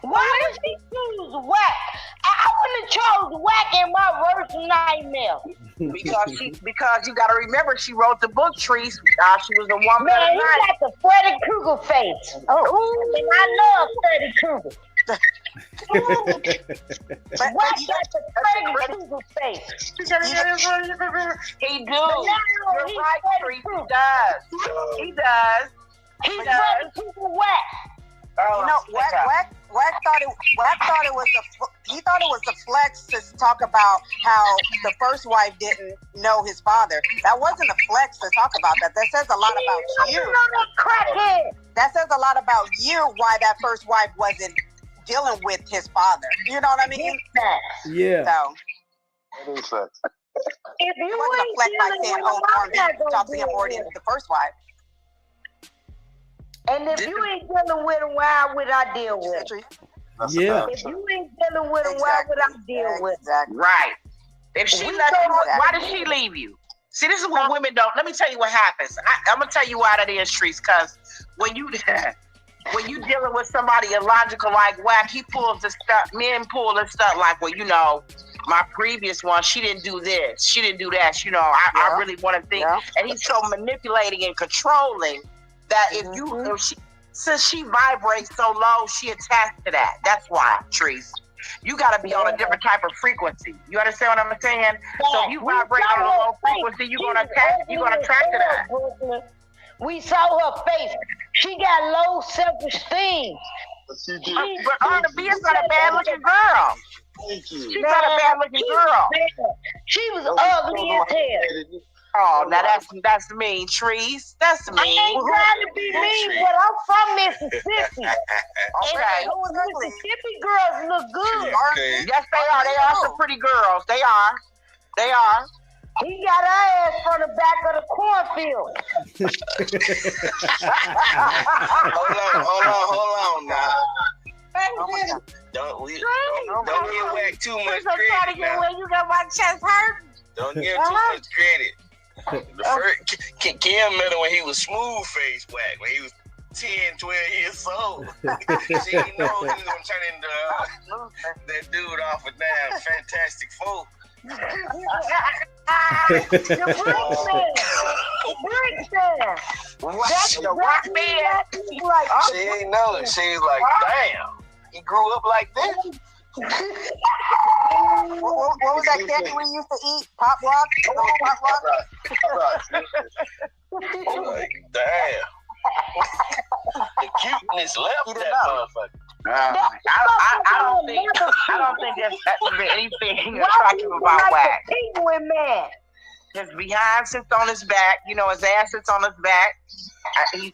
Why did she choose Wack? I wouldn't have chose Wack in my worst nightmare. Because you got to remember, she wrote the book, Trees. She was a woman of the Man, he night. got the Freddy Krueger face. Oh, and I love Freddy Krueger. Wack got the Freddy Krueger face. He do. You're right, Trees. He does. He does. He's Freddy Krueger Wack. You know, Wack thought it was a flex to talk about how the first wife didn't know his father. That wasn't a flex to talk about that. That says a lot about you. That says a lot about you, why that first wife wasn't dealing with his father. You know what I mean? Yeah. So it wasn't a flex by saying, "Oh, Mark didn't talk to him more than the first wife." And if you ain't dealing with him, why would I deal with him? Yeah. If you ain't dealing with him, why would I deal with him? Right. If she left you, why did she leave you? See, this is what women don't. Let me tell you what happens. I'm gonna tell you why that is, Trees. Because when you dealing with somebody illogical like Wack, he pulls the stuff. Men pull the stuff like, well, you know, my previous one, she didn't do this, she didn't do that. You know, I really want to think, and he's so manipulating and controlling that since she vibrates so low, she attached to that. That's why, Trees. You got to be on a different type of frequency. You understand what I'm saying? So if you vibrate on a low frequency, you're gonna attract to that. We saw her face. She got low self-esteem. But R&B is not a bad-looking girl. She's not a bad-looking girl. She was ugly as hell. Oh, now that's mean, Trees. That's mean. I ain't trying to be mean, but I'm from Mississippi. Okay. Mississippi girls look good. Yes, they are. They are some pretty girls. They are. They are. He got her ass from the back of the cornfield. Hold on now. Don't give Wack too much credit now. You got my chest hurt. Don't give too much credit. The first, Kim met him when he was smooth face Wack, when he was 10, 12 years old. She didn't know he was gonna turn into that dude off of damn Fantastic Four. The brick man. That's the rock man. She ain't know it. She was like, damn, he grew up like this. What was that candy we used to eat? Pop Rock? Pop Rock. Like, damn. The cuteness left that motherfucker. I don't think there's anything attractive about Wack. Penguin man. His behind sits on his back, you know, his ass sits on his back. He's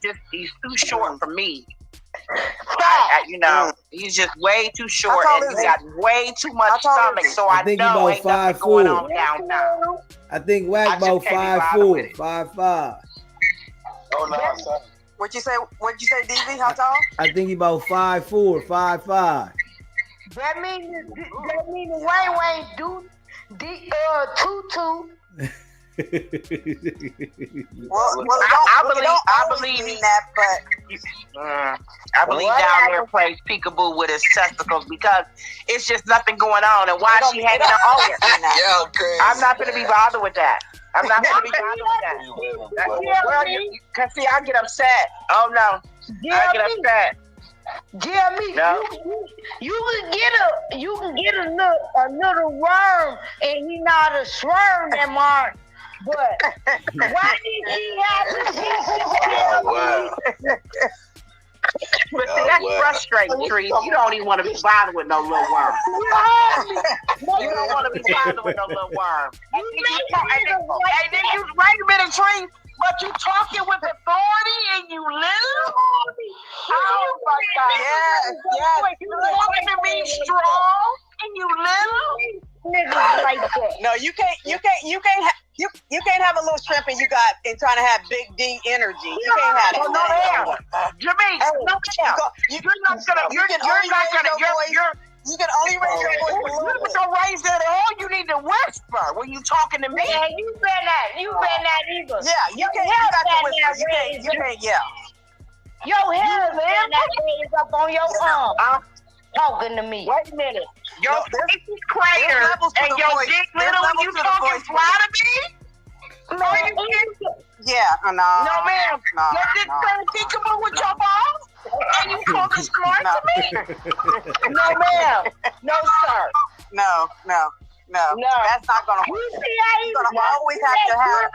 too short for me. You know, he's just way too short, and he's got way too much stomach. So I think know he ain't nothing going on downtown. I think Wack about 5'4", 5'5". Oh no, What'd you say, DV? How tall? I think he about 5'4", 5'5". That means Wayne do tutu. I believe down there plays peekaboo with his testicles because it's just nothing going on, and why she hanging out over? I'm not gonna be bothered with that. I'm not gonna be bothered with that. Cause see, I get upset. Oh no, I get upset. Jeremy, no. you can get a little worm, and he not a swerm that Mark. But why did he have to get But see, that's frustrating, Trees. You don't even want to be bothered with no little worm. You don't want to be bothered with no little worm. And then you wait a minute, Trees. But you talking with authority and you little? Oh my God! Yes. You talking to me strong and you little? niggas like that? No, you can't have a little shrimp and trying to have big D energy. You can't have it. No, Jermaine, you can only raise your voice. You don't raise it at all. You need to whisper when you talking to me. Yeah, you better not either. Yeah, you can't yell. Your hair, man, that is up on your arm. talking to me. Wait a minute. Your No, face is crater levels to and the your voice. dick There's little when levels you to the talking voice. fly to me? Man, Yeah, no, No, ma'am. no, Your dick no, so peekaboo with your balls and you talking smart No. to me? No, ma'am. No, sir. no. No. That's not gonna you work. see how You're gonna always have to have.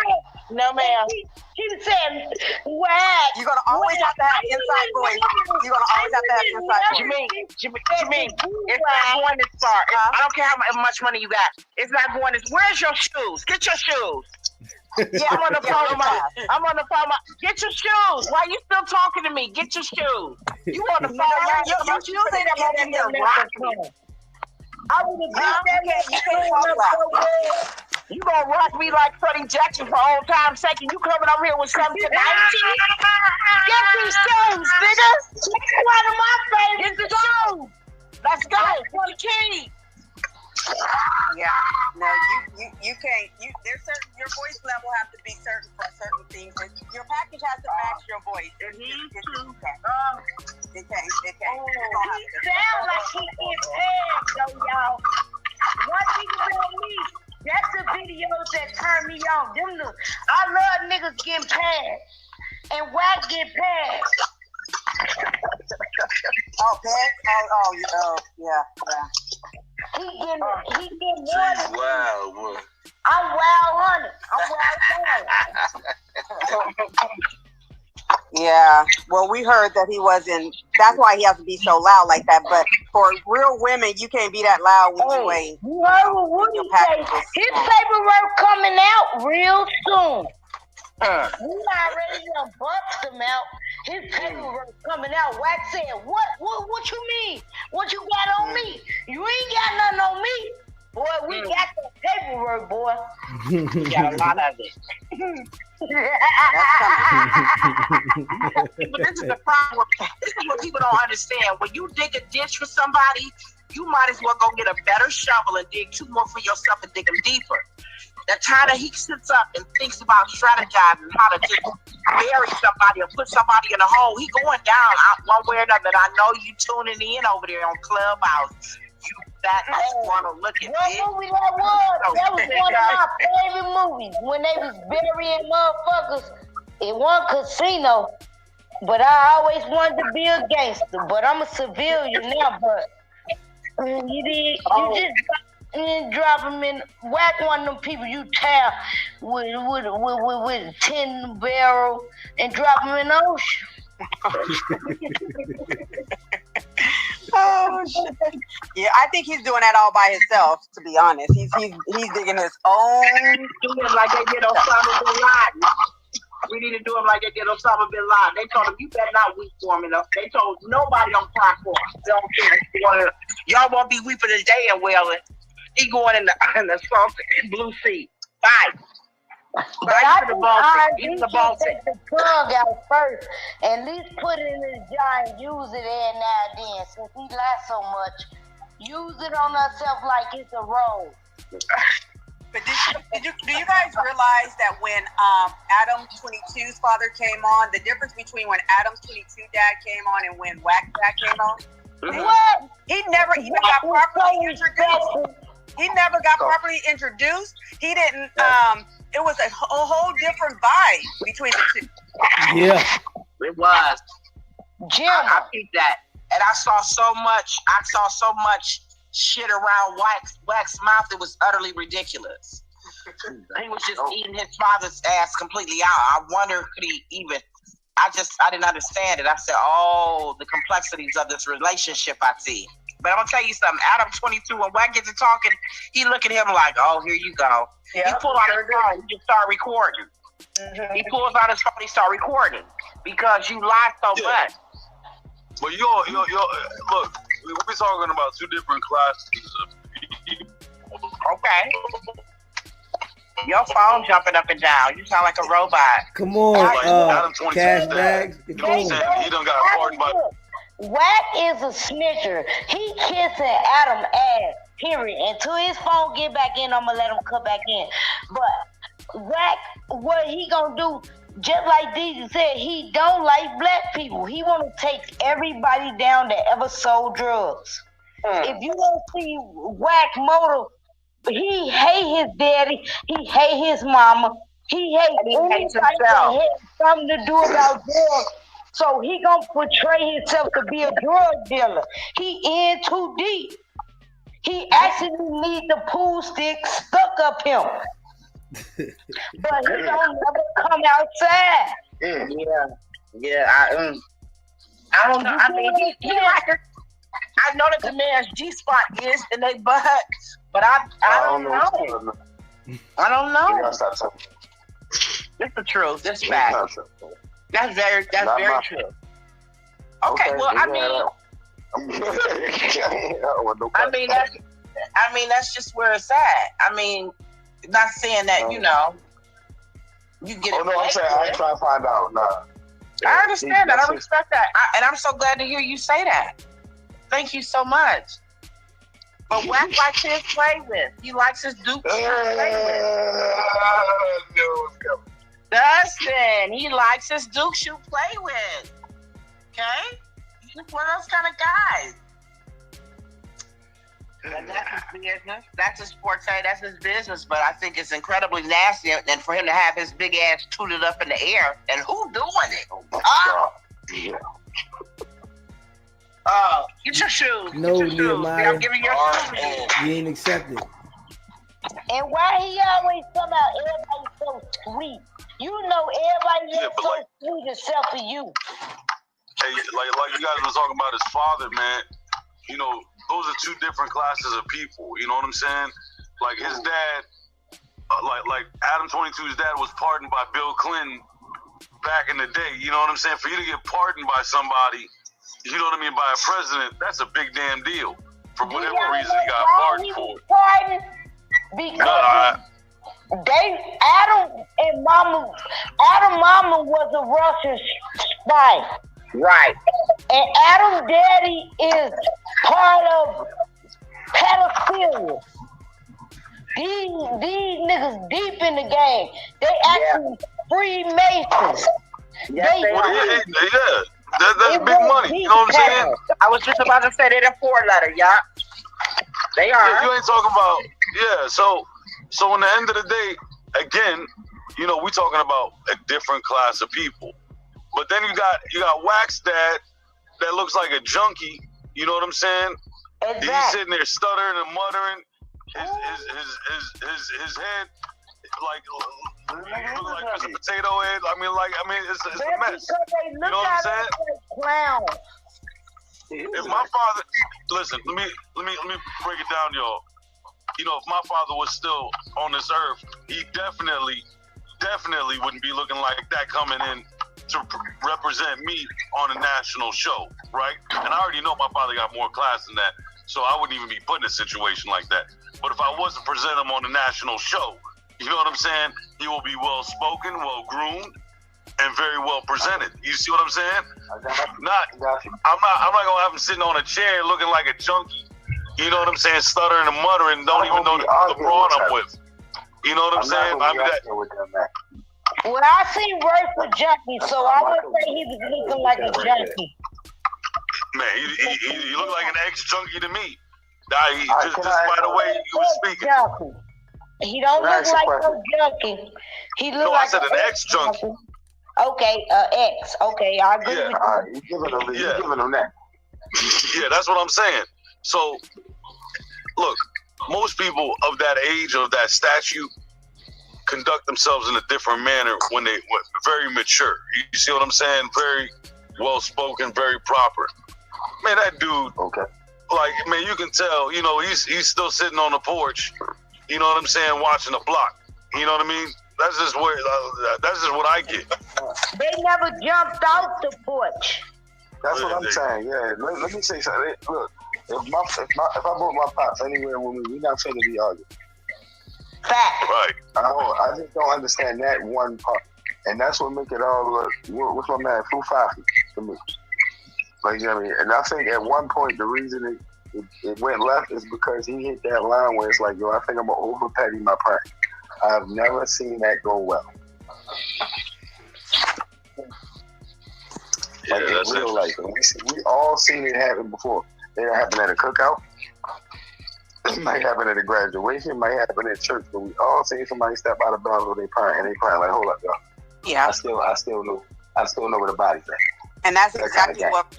No, ma'am. She said, Wack. You're gonna always have to have inside voice. You're gonna always have to have inside voice. Jermaine, it's not going this far. I don't care how much money you got. It's not going this. Where's your shoes? Get your shoes. Yeah, I'm on the phone. real fast. I'm on the phone. Get your shoes. Why you still talking to me? Get your shoes. You on the phone? Your shoes ain't in there rocking. I would have been You can't talk loud. You gonna rock me like Freddie Jackson for old time's sake, and you coming over here with something tonight? Get these shoes, nigga. One of my favorites. Get the shoes. Let's go. For the key. Yeah, no, you can't. There's certain, your voice level have to be certain for certain things. Your package has to match your voice. It can't. He sound like he impaired, though, y'all. One thing about me, that's the videos that turn me on. I love niggas getting passed. And Wack get passed. Oh, Ben? Yeah. He getting more than me. Wow, boy. I'm wild on it. I'm wild on it. Yeah. Well, we heard that he wasn't. That's why he has to be so loud like that. But for real women, you can't be that loud when you ain't. You heard what Woody say? His paperwork coming out real soon. We already done bust him out. His paperwork coming out. Wack said, what you mean? What you got on me? You ain't got nothing on me. Boy, we got the paperwork, boy. We got a lot of it. But this is the problem. This is what people don't understand. When you dig a ditch for somebody, you might as well go get a better shovel and dig 2 more for yourself and dig them deeper. The time that he sits up and thinks about strategizing how to just bury somebody or put somebody in a hole, he going down one way or another. And I know you tuning in over there on Clubhouse. You that want to look at it. What movie that was? That was one of my favorite movies. When they was burying motherfuckers. It wasn't Casino. But I always wanted to be a gangster. But I'm a civilian now. But you just drop them in, whack one of them people you tap with 10 barrel and drop them in the ocean. Oh shit! Yeah, I think he's doing that all by himself. To be honest, he's digging his own. Do him like they did Osama bin Laden. We need to do him like they did Osama bin Laden. They told him you better not weep for him enough. They told nobody don't cry for him. They don't care. Y'all won't be weeping a day and wailing. He going in the salted blue sea. Fight. But I think He's R&B should take the plug out first, and at least put it in his jar and use it every now and then. Since he lies so much, use it on herself like it's a role. But do you guys realize that when Adam 22's father came on, the difference between when Adam's 22 dad came on and when Wack dad came on? What? He never even got properly introduced. He never got properly introduced. He didn't. It was a whole different vibe between the two. Yeah, it was. Jim, I think that, and I saw so much shit around Wack's mouth. It was utterly ridiculous. He was just eating his father's ass completely out. I wonder could he even. I didn't understand it. I said, oh, the complexities of this relationship I see. But I'm gonna tell you something. Adam 22, when Wack gets to talking, he look at him like, oh, here you go. He pull out his phone, he just start recording. Mm-hmm. He pulls out his phone, he start recording because you lie so much. But look, we're talking about 2 different classes of people. Okay. Your phone jumping up and down. You sound like a robot. Come on, Cash Bags. He done got pardoned by. Wack is a snitcher. He kissing Adam ass, period. Until his phone get back in, I'm gonna let him cut back in. But Wack, what he gonna do? just like DJ said, he don't like black people. He want to take everybody down that ever sold drugs. If you don't see Wack100, he hate his daddy. He hate his mama. He hates anybody that has something to do about drugs. So he gonna portray himself to be a drug dealer. He in too deep. He actually need the pool stick stuck up him. But he don't never come outside. I don't know. I mean, he like it. I know that the man's G-spot is in their butt, but I don't know. I don't know. It's the truth. It's fact. That's very true. Okay, well, I mean, that's just where it's at. I mean, not saying that, you know, you get it. Oh, no, I'm saying I try to find out. Nah. I understand that. I respect that. And I'm so glad to hear you say that. Thank you so much. But Wack likes his play with. He likes his Duke to play with. Dustin, he likes his Duke shoe play with. Okay? He's one of those kind of guys. And that's his business. That's his forte. That's his business. But I think it's incredibly nasty. And for him to have his big ass tooted up in the air. And who doing it? Get your shoes. No, get your shoes. I'm giving your shoes. You ain't accepted. And why he always come out, everybody's so sweet. You know everybody is so sweet except for you. Hey, like you guys were talking about his father, man. You know, those are two different classes of people. You know what I'm saying? Like his dad, like Adam 22's dad was pardoned by Bill Clinton back in the day. You know what I'm saying? For you to get pardoned by somebody, you know what I mean, by a president, that's a big damn deal. For whatever reason he got pardoned for. Because Adam mama was a Russian spy. Right. And Adam daddy is part of pedophilia. These niggas deep in the game. They actually Freemasons. That's big money. You know what I'm saying? I was just about to say they're the 4-letter, y'all. They are. Yeah, you ain't talking about, So in the end of the day, again, you know, we talking about a different class of people. But then you got Wack's dad that looks like a junkie. You know what I'm saying? Exactly. He's sitting there stuttering and muttering. His head like a potato head. I mean, it's a mess. You know what I'm saying? Clowns. If my father, listen, let me break it down, y'all. You know, if my father was still on this earth, he definitely wouldn't be looking like that coming in to represent me on a national show, right? And I already know my father got more class than that, so I wouldn't even be put in a situation like that. But if I was to present him on a national show, you know what I'm saying? He will be well spoken, well groomed, and very well presented. You see what I'm saying? I'm not gonna have him sitting on a chair looking like a junkie. You know what I'm saying? Stuttering and muttering, don't even know the brawn I'm with. You know what I'm saying? Well, I seen worse for junkie, so I would say he was looking like a junkie. Man, he looked like an ex-junkie to me. Just by the way he was speaking. Junkie. He don't look like no junkie. He look like I said an ex-junkie. Okay, ex. Okay, I agree with you. You're giving him that. Yeah, that's what I'm saying. So, look, most people of that age, of that statute, conduct themselves in a different manner when they're very mature. You see what I'm saying? Very well-spoken, very proper. Man, that dude, like, man, you can tell, you know, he's still sitting on the porch, you know what I'm saying, watching the block. You know what I mean? That's just what I get. They never jumped off the porch. That's what I'm saying. Yeah. Let me say something. Look, if I brought my pops anywhere with me, we're not going to be arguing. Fact. Right. I just don't understand that one part, and that's what make it all look. What's my man? Fufafi to me. Like, you know what I mean? And I think at one point the reason it went left is because he hit that line where it's like, yo, I think I'm gonna over petty my parent. I've never seen that go well. Yeah, Like that's in real it. life. We all seen it happen before. It happened at a cookout. It might happen at a graduation. It might happen at church. But we all seen somebody step out of bounds with their parent, and they parent like, hold up, y'all. Yeah. I still know where the body's at. And that's exactly what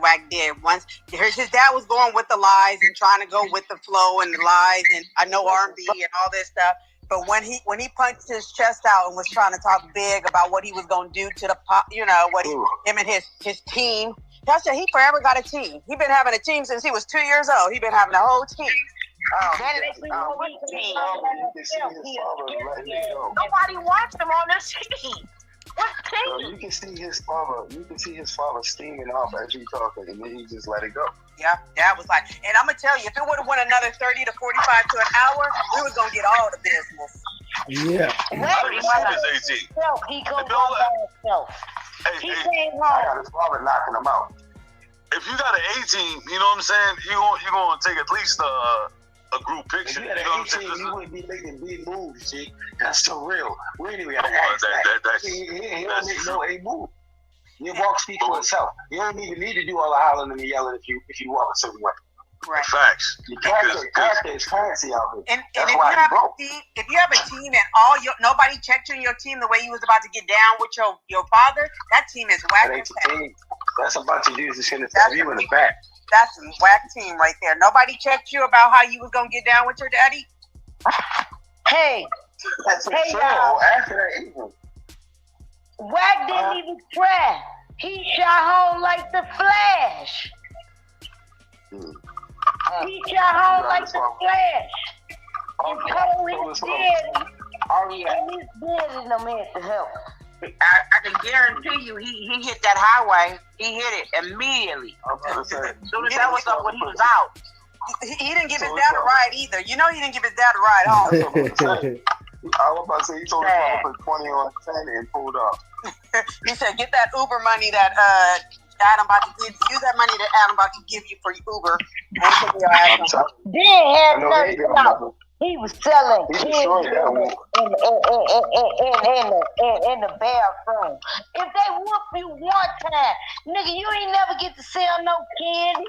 Wack did. Once his dad was going with the lies and trying to go with the flow and the lies, and I know R&B and all this stuff. But when he punched his chest out and was trying to talk big about what he was going to do to the him and his team. That's it. He forever got a team. He been having a team since he was 2 years old. He been having a whole team. Nobody wants him on this team. What team? So you can see his father steaming off as he talking, and then he just let it go. Yeah, Dad was like, and I'm gonna tell you, if it would have went another 30 to 45 to an hour, we was gonna get all the business. Yeah. He goes on by himself. He came home. I got his father knocking him out. If you got an A team, you know what I'm saying? You gonna take at least a group picture. If you had You know an what I'm saying? 18, you wouldn't be making big moves, G. That's so real. We ain't even got to ask that. He don't make no A move. Your walk speaks for itself. You don't even need to do all the hollering and yelling if you walk a certain way. Right. Facts. Your character is currency out here. And if you have a team and nobody checked you in your team the way you was about to get down with your father, that team is whack. That ain't your team. That's a bunch of dudes that shouldn't have you in the back. That's a whack team right there. Nobody checked you about how you was gonna get down with your daddy. Hey, y'all. After that, even. Wack didn't even try. He shot home like the Flash. He shot home like the Flash. And told his daddy, and his daddy and them had to help. I can guarantee you, he hit that highway. He hit it immediately. As soon as that was up, when he was out. He didn't give his dad a ride either. You know, he didn't give his dad a ride home. I was about to say, he told his father to put 20 on the tank and pulled off. He said, get that Uber money that Adam about to give you. Use that money that Adam about to give you for Uber. Didn't have nothing out. He was selling kids in the bathroom. If they whoop you one time, nigga, you ain't never get to sell no candy.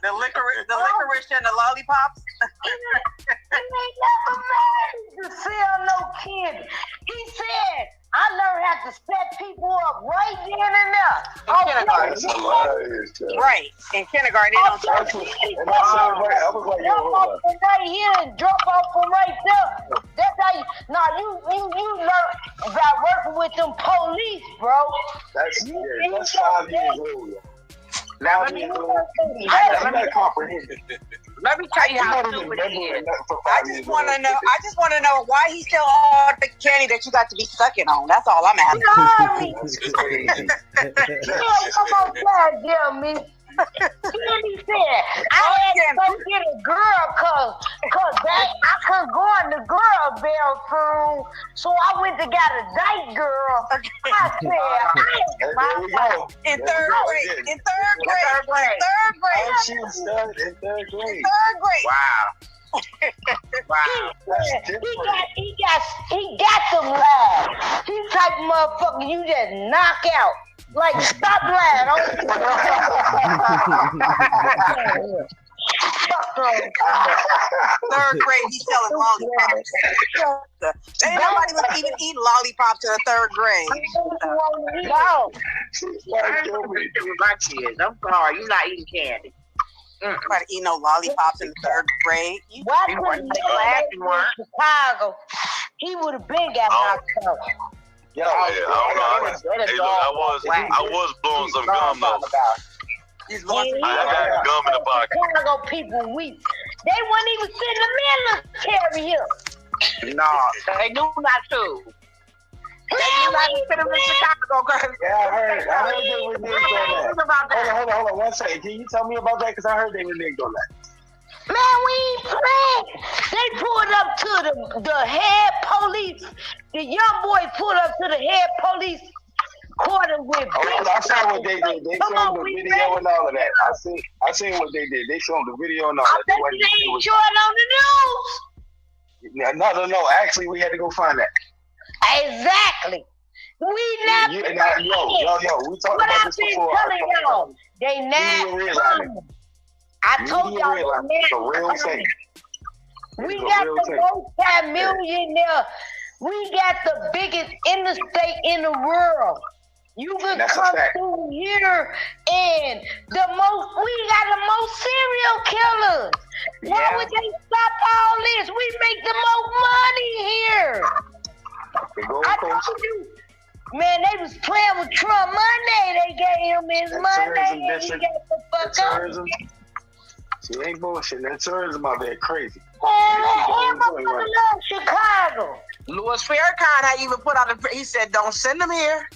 The licorice and the lollipops. He ain't never managed to sell no candy. He said, I learned how to set people up right then and there. That's hilarious. Right. In kindergarten, I was like, yo, hold up. Right here and drop off from right there. That's how you learn about working with them police, bro. That's 5 years old, yo. Now let me comprehend it. Let me tell you how stupid he is. I just want to know why he still all the candy that you got to be sucking on. That's all I'm asking. That's crazy. Come on, goddamn me. He said, I had to go get a girl cause I couldn't go in the girl bathroom, so I went to got a dyke girl. I said, in third grade. She was started in third grade. Wow. He got them lies. He type of motherfucker you just knock out. Like, stop lying. Third grade, he's selling lollipops. Ain't nobody was even eating lollipops in the third grade. No. With my kids. I'm sorry, you're not eating candy. Nobody eat no lollipops in the third grade. Why couldn't he in Chicago? He would have been got knocked out. Yo, I was blowing some gum though. I got gum in the pocket. Chicago people weak. They wouldn't even send the military here. No, they knew not to. They knew not to send them in Chicago. Yeah, I heard they were niggas on that. Hold on, 1 second. Can you tell me about that? Because I heard they were niggas on that. Man, we ain't playing. They pulled up to the head police. The young boy pulled up to the head police quarter with. I saw what they did. They showed the video and all of that. I seen what they did. They showed the video and all that. I bet they ain't showing on the news. No. Actually, we had to go find that. Exactly. We not. Yo. We talked about this before. Y'all, they not. I told y'all. It's a real thing. We got the multi-millionaire. We got the biggest interstate in the world. You can come through here and we got the most serial killers. Why would they stop all this? We make the most money here. I told you, man, they was playing with Trump Monday. They gave him his money and he got the fuck up. See, ain't bullshit. That tourism out there crazy. Man, love Chicago. Louis Farrakhan had even put out he said, don't send them here.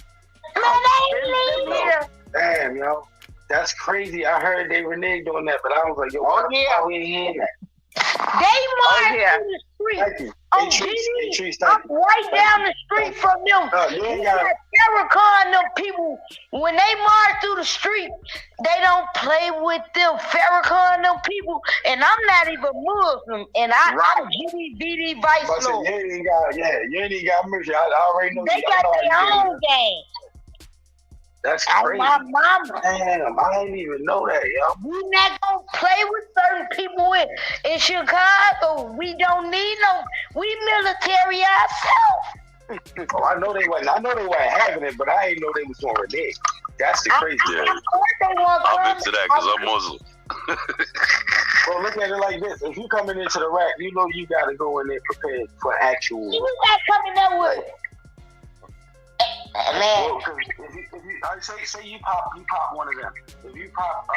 Man, they ain't leave here. Damn, yo. That's crazy. I heard they reneged on that, but I was like, yo, why we ain't hearing that? They marched through the street. Oh, GD, I'm right down the street from them. Farrakhan, them people, when they march through the street, they don't play with them. Farrakhan, them people, and I'm not even Muslim, and I'm GBTV Vice Lord. You ain't even got mercy. I already know. They got their own game. That's crazy. My mama. Damn, I didn't even know that, yo. We not gonna play with certain people in Chicago. We don't need no. We military ourselves. Oh, I know they weren't having it, but I didn't know they was going to renege. That's the crazy thing. I'm into that because I'm Muslim. Well, look at it like this: if you coming into the rack, you know you got to go in there prepared for actual. You not coming there with. Man. Well, if you say you pop one of them. If you pop a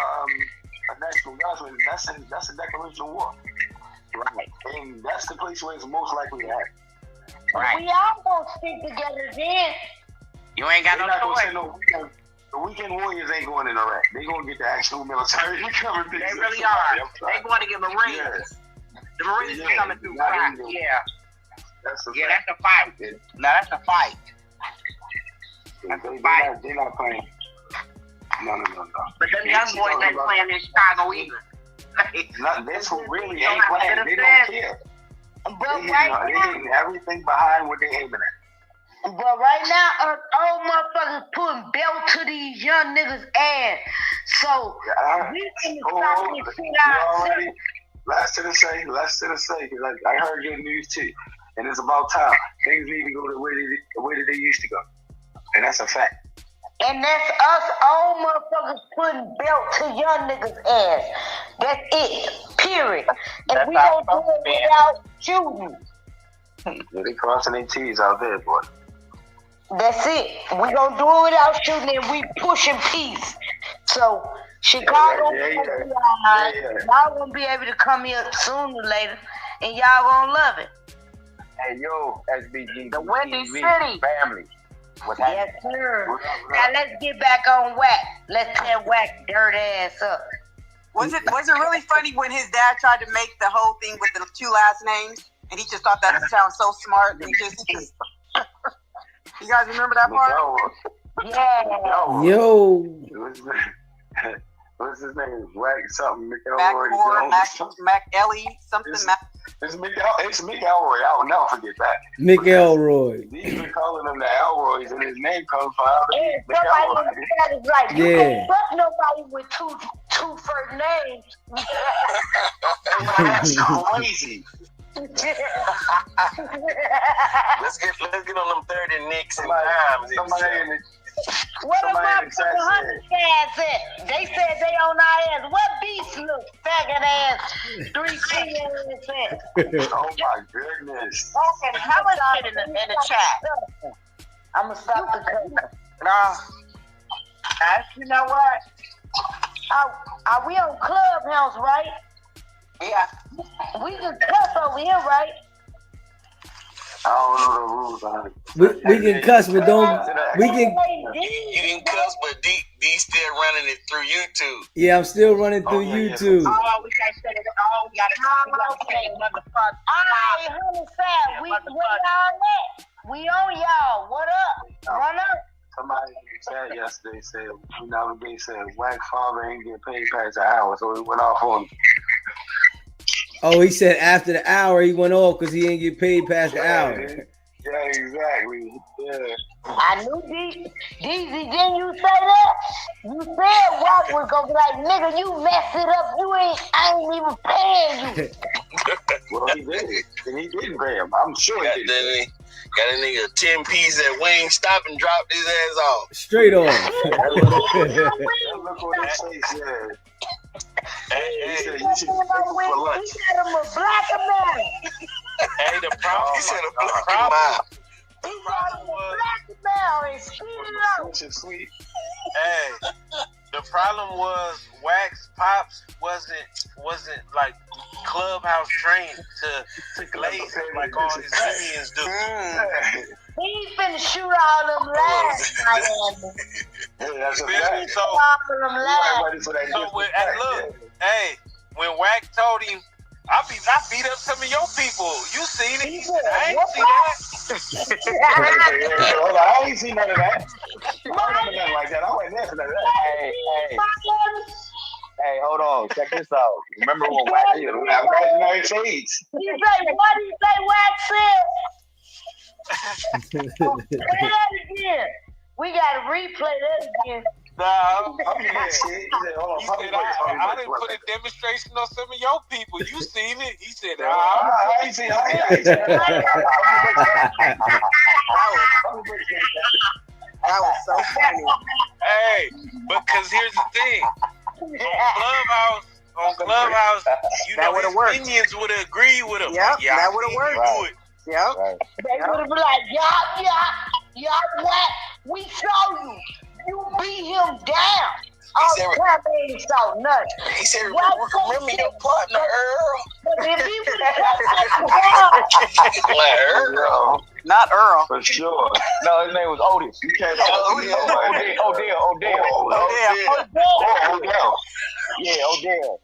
national guardsman, that's a declaration of war. Right. And that's the place where it's most likely to happen. Right. We all gonna stick together then. You ain't got no choice. The weekend warriors ain't going in Iraq. They gonna get the actual military coming through. They really are. They going to get Marines. Yeah. The Marines are coming through Iraq. Yeah. That's a fight. Now that's a fight. They're not playing. No. But them young boys ain't playing in Chicago either. This one really ain't playing. They don't care. But they hitting everything behind what they aiming at. But right now, old motherfuckers putting belt to these young niggas' ass. So we can stop this shit ourselves. Last to the say. Like, I heard good news too, and it's about time. Things need to go the way that they used to go. And that's a fact. And that's us old motherfuckers putting belt to young niggas' ass. That's it. Period. And we don't do it without shooting. Yeah, they crossing their T's out there, boy. That's it. We gonna do it without shooting, and we pushing peace. So Chicago, y'all gonna be able to come here sooner or later, and y'all gonna love it. Hey, yo, SBGBTV the Windy City family. Yes, sir. Now let's get back on Wack. Let's tear Wack dirt ass up. Was it really funny when his dad tried to make the whole thing with the two last names, and he just thought that sounded so smart, and just you guys remember that part? Yeah. Yo. What's his name? Wack something. Mac Ellie something. It's McElroy. I will never forget that. McElroy. He's been calling him the Elroys, and his name comes from McElroy. Right. You can't fuck nobody with two first names. That's crazy. Let's get on them 30 nicks and dimes. What about the 100 ass at? They said they on our ass. What beast look? Faggot ass. 3 fingers ass. Oh my goodness. Okay, how much shit in the chat? I'm gonna stop the cut. You know what? Are we on Clubhouse, right? Yeah. We can cuss over here, right? I don't know the rules on it. We can cuss, but don't. We can. You can cuss, but D still running it through YouTube. Yeah, I'm still running through YouTube. Oh, we can't say it. Oh, we gotta say motherfucker. All right, homicide. We y'all at? We on y'all. What up? Run up. Somebody chat yesterday said, they said, Wack father ain't getting paid past an hour, so he went off on him. Oh, he said after the hour he went off because he didn't get paid past the hour. Yeah, exactly. Yeah. I knew DZ, didn't you say that? You said Wack was gonna be like, nigga, you messed it up. I ain't even paying you. Well, he did it. And he didn't pay him. I'm sure he did. Got a nigga 10 piece at Wing stop and dropped his ass off. Straight on. Look on his face, yeah. He said, you should for lunch. He said I'm a black man. Hey, the problem. He said a the problem was. Sweet. Hey, the problem was Wack's pops wasn't like clubhouse trained to glaze him like all his minions do. He finna shoot all them laughs. That's a fact. So hey, when Wack told him, I beat up some of your people. You seen it? He said, I ain't seen that. Hold on, I ain't seen none of that. I ain't nothing like that. I wasn't there for none of that. Hey, hold on. Check this out. Remember when Wack? I'm United States. He said, what did he say Wack said? Play that again. We gotta replay that again. Nah, He said, I didn't put a demonstration on some of your people. You seen it? He said, I ain't seen that. That was so funny. Hey, because here's the thing. On Clubhouse, you know, his opinions would have agreed with him. Yep, yeah, that would have worked. Right. Yep. Right. They would have been like, y'all, Wack, we saw you. You beat him down. All the time they ain't saw nothing. He said, remember your partner, Earl? But if he would have Like Earl. Not Earl. For sure. No, his name was Otis. You can't Odell. Odell. Yeah, Odell.